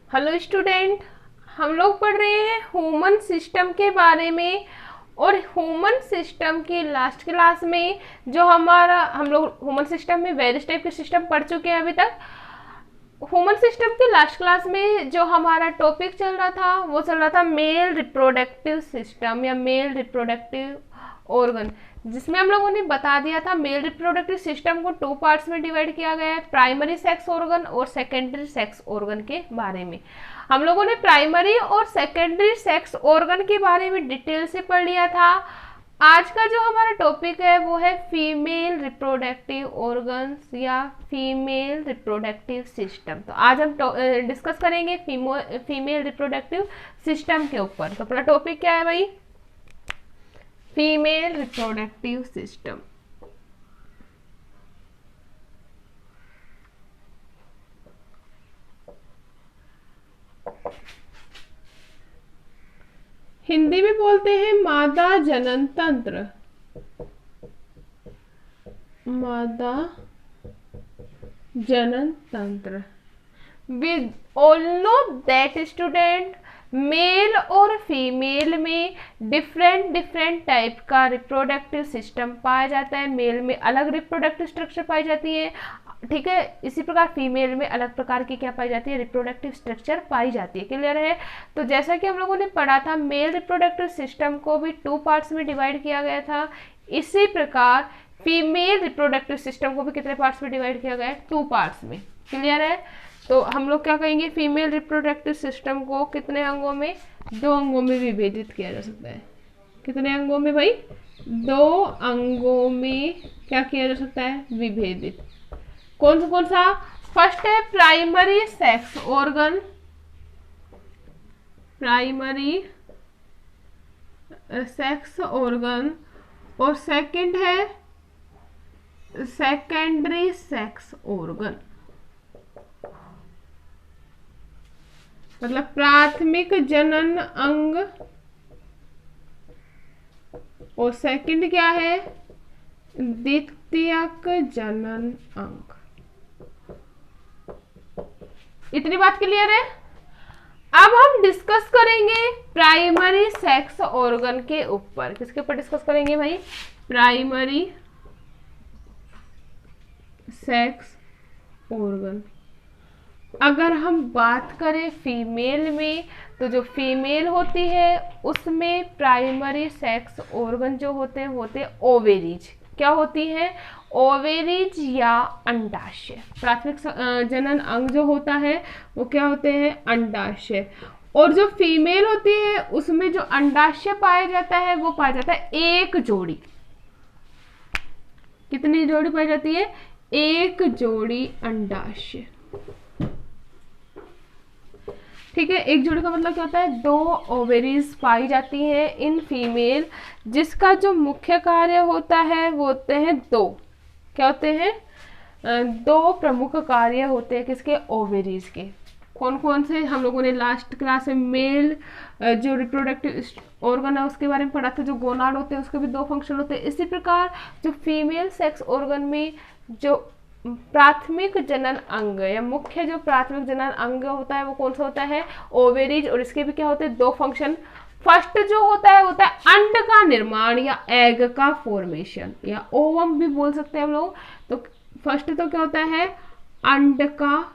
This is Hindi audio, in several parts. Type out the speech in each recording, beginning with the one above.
हेलो स्टूडेंट, हम लोग पढ़ रहे हैं ह्यूमन सिस्टम के बारे में। और ह्यूमन सिस्टम की लास्ट क्लास में जो हम लोग ह्यूमन सिस्टम में वेरियस टाइप के सिस्टम पढ़ चुके हैं अभी तक। ह्यूमन सिस्टम की लास्ट क्लास में जो हमारा टॉपिक चल रहा था वो चल रहा था मेल रिप्रोडक्टिव सिस्टम या मेल रिप्रोडक्टिव ऑर्गन, जिसमें हम लोगों ने बता दिया था मेल रिप्रोडक्टिव सिस्टम को 2 पार्ट्स में डिवाइड किया गया है, प्राइमरी सेक्स ऑर्गन और सेकेंडरी सेक्स ऑर्गन के बारे में। हम लोगों ने प्राइमरी और सेकेंडरी सेक्स ऑर्गन के बारे में डिटेल से पढ़ लिया था। आज का जो हमारा टॉपिक है वो है फीमेल रिप्रोडक्टिव ऑर्गन्स या फीमेल रिप्रोडक्टिव सिस्टम। तो आज हम डिस्कस करेंगे फीमेल रिप्रोडक्टिव सिस्टम के ऊपर। तो अपना टॉपिक क्या है भाई? Female reproductive system. हिंदी में बोलते हैं मादा जनन तंत्र। मादा जनन तंत्र। With all know that student, male और फीमेल में डिफरेंट टाइप का रिप्रोडक्टिव सिस्टम पाया जाता है। मेल में अलग रिप्रोडक्टिव स्ट्रक्चर पाई जाती है, ठीक है। इसी प्रकार फीमेल में अलग प्रकार की क्या पाई जाती है? रिप्रोडक्टिव स्ट्रक्चर पाई जाती है। क्लियर है? तो जैसा कि हम लोगों ने पढ़ा था मेल रिप्रोडक्टिव सिस्टम को भी 2 पार्ट्स में डिवाइड किया गया था, इसी प्रकार फीमेल रिप्रोडक्टिव सिस्टम को भी कितने पार्ट्स में डिवाइड किया गया है? 2 पार्ट्स में। क्लियर है? तो हम लोग क्या कहेंगे, फीमेल रिप्रोडक्टिव सिस्टम को कितने अंगों में? 2 अंगों में विभाजित किया जा सकता है। कितने अंगों में भाई? 2 अंगों में क्या किया जा सकता है? विभेदित। कौन सा? फर्स्ट है primary sex organ, primary sex organ, और सेकंड है सेकेंडरी सेक्स ऑर्गन। मतलब प्राथमिक जनन अंग और सेकंड क्या है? द्वितीयक जनन अंग। इतनी बात क्लियर है? अब हम डिस्कस करेंगे प्राइमरी सेक्स ऑर्गन के ऊपर। किसके ऊपर डिस्कस करेंगे भाई? Primary sex organ. अगर हम बात करें फीमेल में, तो जो फीमेल होती है उसमें प्राइमरी सेक्स ऑर्गन जो होते हैं ओवेरीज। क्या होती है? ओवेरीज या अंडाशय। प्राथमिक जनन अंग जो होता है वो क्या होते हैं? अंडाशय। और जो फीमेल होती है उसमें जो अंडाशय पाया जाता है वो पाया जाता है 1 जोड़ी। कितनी जोड़ी पाई जाती है? 1 जोड़ी अंडाशय। ठीक है, 1 जोड़ी का मतलब क्या होता है? 2 ओवेरीज पाई जाती हैं इन फीमेल, जिसका जो मुख्य कार्य होता है वो होते हैं 2। क्या होते हैं? 2 प्रमुख कार्य होते हैं किसके? ओवेरीज के। कौन कौन से? हम लोगों ने लास्ट क्लास में मेल जो रिप्रोडक्टिव ऑर्गन है उसके बारे में पढ़ा था। जो गोनाड होते हैं उसके भी 2 फंक्शन होते हैं। इसी प्रकार जो फीमेल सेक्स ऑर्गन में जो प्राथमिक जनन अंग या मुख्य जो प्राथमिक जनन अंग होता है वो कौन सा होता है? ओवेरीज। और इसके भी क्या होते हैं? 2 फंक्शन। फर्स्ट जो होता है अंड का निर्माण या एग का फॉर्मेशन, या ओवम भी बोल सकते हैं हम लोग। तो फर्स्ट तो क्या होता है? अंड का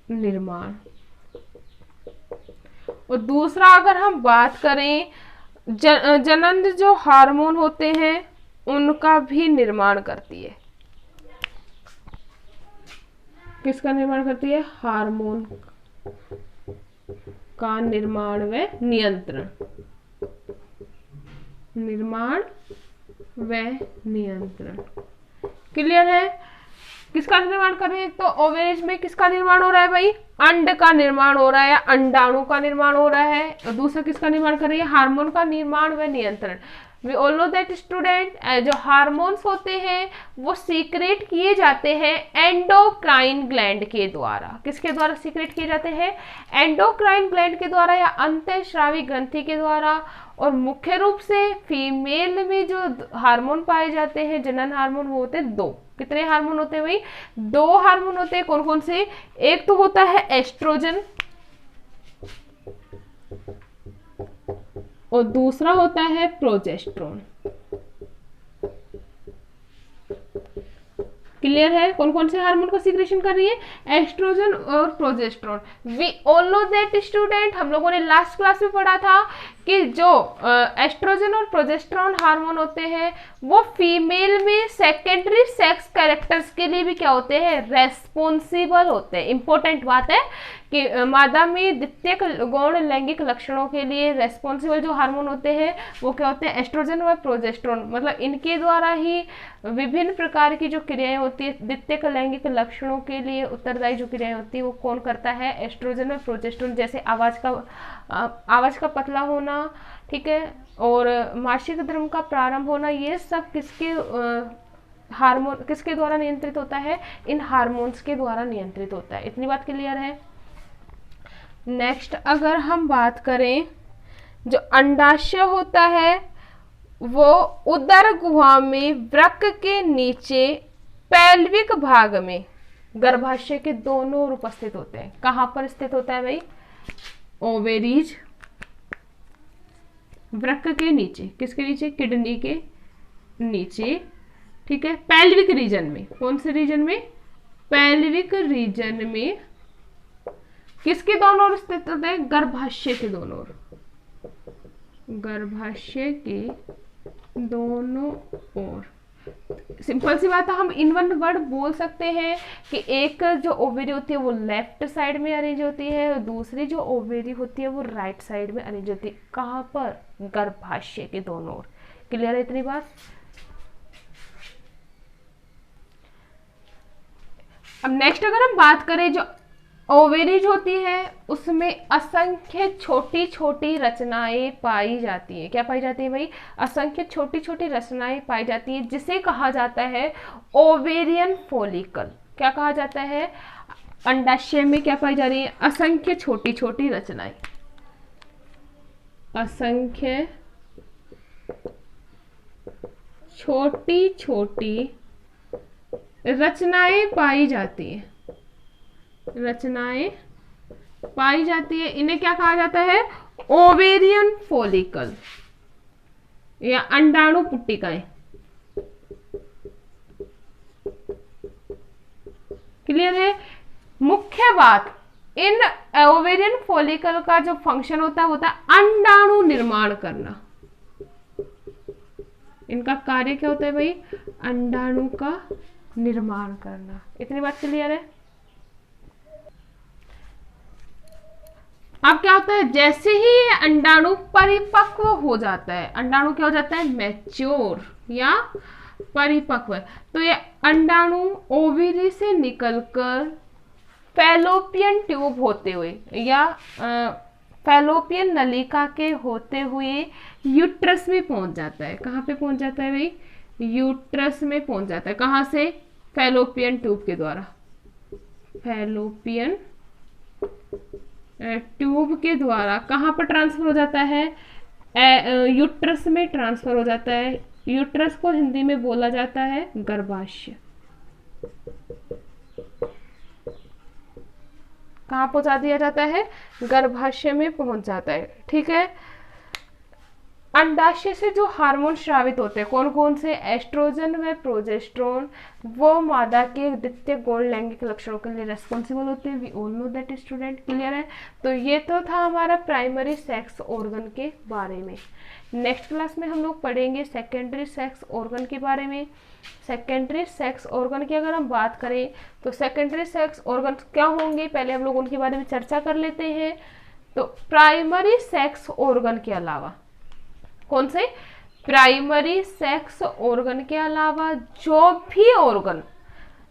निर्माण। और दूसरा अगर हम बात करें जनन जो हार्मोन होते हैं उनका भी निर्माण करती है। किसका निर्माण करती है? हार्मोन का निर्माण व नियंत्रण। निर्माण व नियंत्रण। क्लियर है? किसका निर्माण कर रही है? तो ओवेरीज में किसका निर्माण हो रहा है भाई? अंड का निर्माण हो रहा है, अंडाणु का निर्माण हो रहा है। और दूसरा किसका निर्माण कर रही है? हार्मोन का निर्माण व नियंत्रण। We all know that student, जो हार्मोन्स होते हैं वो सीक्रेट किए जाते हैं एंडोक्राइन ग्लैंड के द्वारा। किसके द्वारा सीक्रेट किए जाते हैं? एंडोक्राइन ग्लैंड के द्वारा या अंतःस्रावी ग्रंथि के द्वारा। और मुख्य रूप से फीमेल में जो हार्मोन पाए जाते हैं जनन हार्मोन वो होते हैं 2। कितने हार्मोन होते हैं भाई? 2 हार्मोन होते हैं। कौन कौन से? एक तो होता है एस्ट्रोजन, और दूसरा होता है प्रोजेस्टेरोन। क्लियर है? कौन कौन से हार्मोन का सीक्रेशन कर रही है? एस्ट्रोजन और progesterone. We all know that student, हम लोगों ने लास्ट क्लास में पढ़ा था कि जो एस्ट्रोजन और प्रोजेस्टेरोन हार्मोन होते हैं वो फीमेल में सेकेंडरी सेक्स कैरेक्टर्स के लिए भी क्या होते हैं? रेस्पॉन्सिबल होते हैं। इंपॉर्टेंट बात है कि मादा में द्वितीयक गौण लैंगिक लक्षणों के लिए रेस्पॉन्सिबल जो हार्मोन होते हैं वो क्या होते हैं? एस्ट्रोजन और प्रोजेस्टेरोन। मतलब इनके द्वारा ही विभिन्न प्रकार की जो क्रियाएं होती है द्वितीयक लैंगिक लक्षणों के लिए उत्तरदायी जो क्रियाएं होती है वो कौन करता है? एस्ट्रोजन और प्रोजेस्टेरोन। जैसे आवाज का पतला होना, ठीक है, और मासिक धर्म का प्रारंभ होना, ये सब किसके हार्मोन किसके द्वारा नियंत्रित होता है? इन हार्मोन्स के द्वारा नियंत्रित होता है। इतनी बात क्लियर है? नेक्स्ट अगर हम बात करें, जो अंडाशय होता है वो उदर गुहा में वृक्क के नीचे पैल्विक भाग में गर्भाशय के दोनों ओर उपस्थित होते हैं। कहां पर स्थित होता है भाई? ओवेरीज, वृक्क के नीचे। किसके नीचे? किडनी के नीचे, ठीक है, पैल्विक रीजन में। कौन से रीजन में? पैल्विक रीजन में। किसके दोनों ओर स्थित होते हैं? गर्भाशय के दोनों ओर। गर्भाशय के दोनों ओर। सिंपल सी बात है, हम इन वन वर्ड बोल सकते हैं कि एक जो ओवेरी होती है वो लेफ्ट साइड में अरेंज होती है और दूसरी जो ओवेरी होती है वो राइट साइड में अरेंज होती है। कहां पर? गर्भाशय के दोनों ओर। क्लियर है इतनी बात? अब नेक्स्ट अगर हम बात करें, जो ओवेरीज होती है उसमें असंख्य छोटी छोटी रचनाएं पाई जाती है। क्या पाई जाती है भाई? असंख्य छोटी छोटी रचनाएं पाई जाती है, जिसे कहा जाता है ओवेरियन फॉलिकल। क्या कहा जाता है? अंडाशय में क्या पाई जा रही है? असंख्य छोटी छोटी रचनाएं। असंख्य छोटी छोटी रचनाएं पाई जाती है। रचनाएं पाई जाती है, इन्हें क्या कहा जाता है? ओवेरियन फॉलिकल या अंडाणु पुट्टिकाएं। क्लियर है? मुख्य बात, इन ओवेरियन फॉलिकल का जो फंक्शन होता है अंडाणु निर्माण करना। इनका कार्य क्या होता है भाई? अंडाणु का निर्माण करना। इतनी बात क्लियर है? अब क्या होता है? जैसे ही ये अंडाणु परिपक्व हो जाता है, अंडाणु क्या हो जाता है? मैच्योर या परिपक्व। तो ये अंडाणु ओवरी से निकलकर फैलोपियन ट्यूब होते हुए या फैलोपियन नलिका के होते हुए यूट्रस में पहुंच जाता है। कहाँ पे पहुंच जाता है भाई? यूट्रस में पहुंच जाता है। कहाँ से? फैलोपियन ट्यूब के द्वारा। फैलोपियन ट्यूब के द्वारा कहाँ पर ट्रांसफर हो जाता है? यूट्रस में ट्रांसफर हो जाता है। यूट्रस को हिंदी में बोला जाता है गर्भाशय। कहाँ पहुंचा दिया जाता है? गर्भाशय में पहुंच जाता है। ठीक है। अंडाशय से जो हार्मोन स्रावित होते हैं कौन कौन से? एस्ट्रोजन व प्रोजेस्टेरोन, वो मादा के द्वितीय गौण लैंगिक लक्षणों के लिए रेस्पॉन्सिबल होते हैं। We all know that student. Clear है? तो ये तो था हमारा प्राइमरी सेक्स ऑर्गन के बारे में। नेक्स्ट क्लास में हम लोग पढ़ेंगे सेकेंडरी सेक्स ऑर्गन के बारे में। सेकेंडरी सेक्स ऑर्गन की अगर हम बात करें तो सेकेंडरी सेक्स ऑर्गन क्या होंगे, पहले हम लोग उनके बारे में चर्चा कर लेते हैं। तो प्राइमरी सेक्स ऑर्गन के अलावा कौन से? प्राइमरी सेक्स ऑर्गन के अलावा जो भी ऑर्गन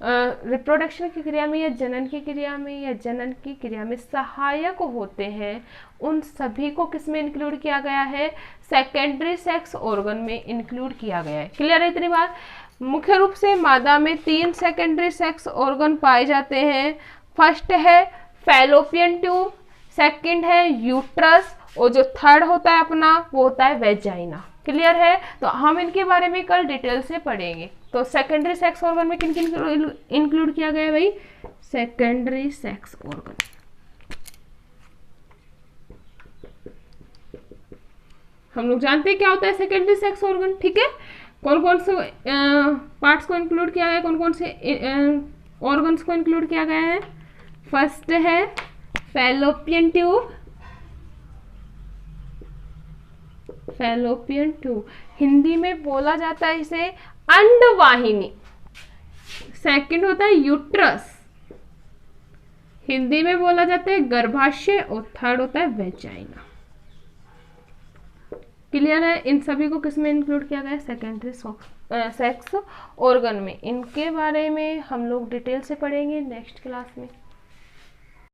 रिप्रोडक्शन की क्रिया में या जनन की क्रिया में या जनन की क्रिया में सहायक होते हैं उन सभी को किस में इंक्लूड किया गया है? सेकेंडरी सेक्स ऑर्गन में इंक्लूड किया गया है। क्लियर है इतनी बात? मुख्य रूप से मादा में 3 सेकेंडरी सेक्स ऑर्गन पाए जाते हैं। फर्स्ट है फैलोपियन ट्यूब, सेकंड है यूट्रस और जो थर्ड होता है अपना वो होता है वेजाइना। क्लियर है? तो हम इनके बारे में कल डिटेल से पढ़ेंगे। तो सेकेंडरी सेक्स ऑर्गन में किन किन इंक्लूड किया गया है भाई? Secondary sex organ. हम लोग जानते हैं क्या होता है सेकेंडरी सेक्स ऑर्गन, ठीक है। कौन कौन से पार्ट्स को इंक्लूड किया गया है, कौन कौन से ऑर्गन्स को इंक्लूड किया गया है। फर्स्ट है fallopian tube, fallopian tube Hindi में बोला जाता है इसे अंडवाहिनी। सेकंड होता है यूट्रस, हिंदी में बोला जाता है गर्भाशय। और थर्ड होता है वेजाइना। क्लियर है, इन सभी को किस में इंक्लूड किया गया है, सेकेंडरी सेक्स ऑर्गन में। इनके बारे में हम लोग डिटेल से पढ़ेंगे नेक्स्ट क्लास में।